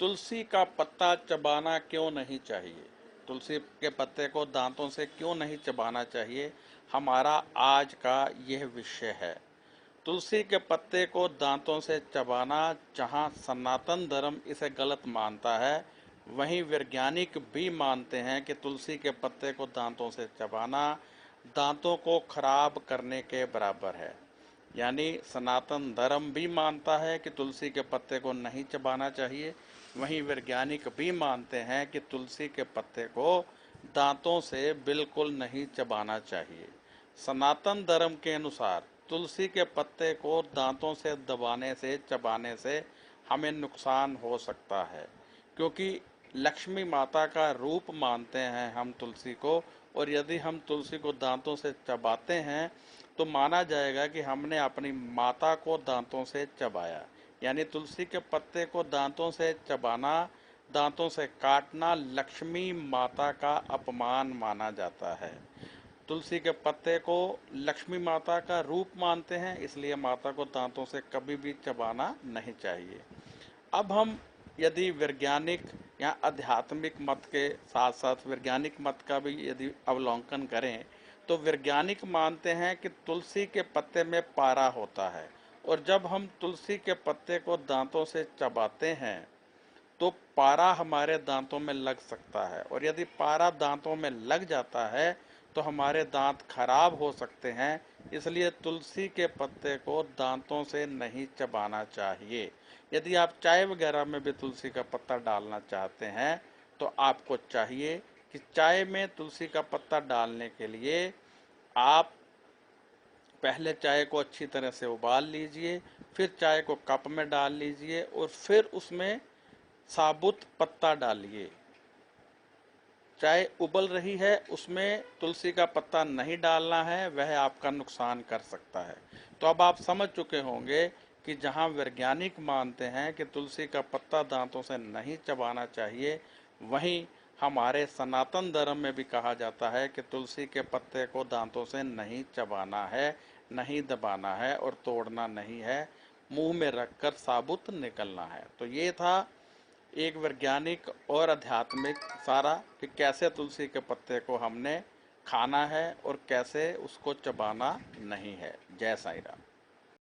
तुलसी का पत्ता चबाना क्यों नहीं चाहिए? तुलसी के पत्ते को दांतों से क्यों नहीं चबाना चाहिए? हमारा आज का यह विषय है। तुलसी के पत्ते को दांतों से चबाना, जहां सनातन धर्म इसे गलत मानता है, वहीं वैज्ञानिक भी मानते हैं कि तुलसी के पत्ते को दांतों से चबाना दांतों को खराब करने के बराबर है। यानी सनातन धर्म भी मानता है कि तुलसी के पत्ते को नहीं चबाना चाहिए, वहीं वैज्ञानिक भी मानते हैं कि तुलसी के पत्ते को दांतों से बिल्कुल नहीं चबाना चाहिए। सनातन धर्म के अनुसार तुलसी के पत्ते को दांतों से दबाने से, चबाने से हमें नुकसान हो सकता है, क्योंकि लक्ष्मी माता का रूप मानते हैं हम तुलसी को, और यदि हम तुलसी को दांतों से चबाते हैं तो माना जाएगा कि हमने अपनी माता को दांतों से चबाया। यानी तुलसी के पत्ते को दांतों से चबाना, दांतों से काटना लक्ष्मी माता का अपमान माना जाता है। तुलसी के पत्ते को लक्ष्मी माता का रूप मानते हैं, इसलिए माता को दांतों से कभी भी चबाना नहीं चाहिए। अब हम यदि वैज्ञानिक या आध्यात्मिक मत के साथ साथ वैज्ञानिक मत का भी यदि अवलोकन करें, तो वैज्ञानिक मानते हैं कि तुलसी के पत्ते में पारा होता है, और जब हम तुलसी के पत्ते को दांतों से चबाते हैं तो पारा हमारे दांतों में लग सकता है, और यदि पारा दांतों में लग जाता है तो हमारे दांत खराब हो सकते हैं। इसलिए तुलसी के पत्ते को दांतों से नहीं चबाना चाहिए। यदि आप चाय वगैरह में भी तुलसी का पत्ता डालना चाहते हैं तो आपको चाहिए कि चाय में तुलसी का पत्ता डालने के लिए आप पहले चाय को अच्छी तरह से उबाल लीजिए, फिर चाय को कप में डाल लीजिए और फिर उसमें साबुत पत्ता डालिए। चाय उबल रही है, उसमें तुलसी का पत्ता नहीं डालना है, वह आपका नुकसान कर सकता है। तो अब आप समझ चुके होंगे कि जहां वैज्ञानिक मानते हैं कि तुलसी का पत्ता दांतों से नहीं चबाना चाहिए, वहीं हमारे सनातन धर्म में भी कहा जाता है कि तुलसी के पत्ते को दांतों से नहीं चबाना है, नहीं दबाना है और तोड़ना नहीं है, मुंह में रखकर साबुत निकलना है। तो ये था एक वैज्ञानिक और आध्यात्मिक सारा कि कैसे तुलसी के पत्ते को हमने खाना है और कैसे उसको चबाना नहीं है। जय साईं राम।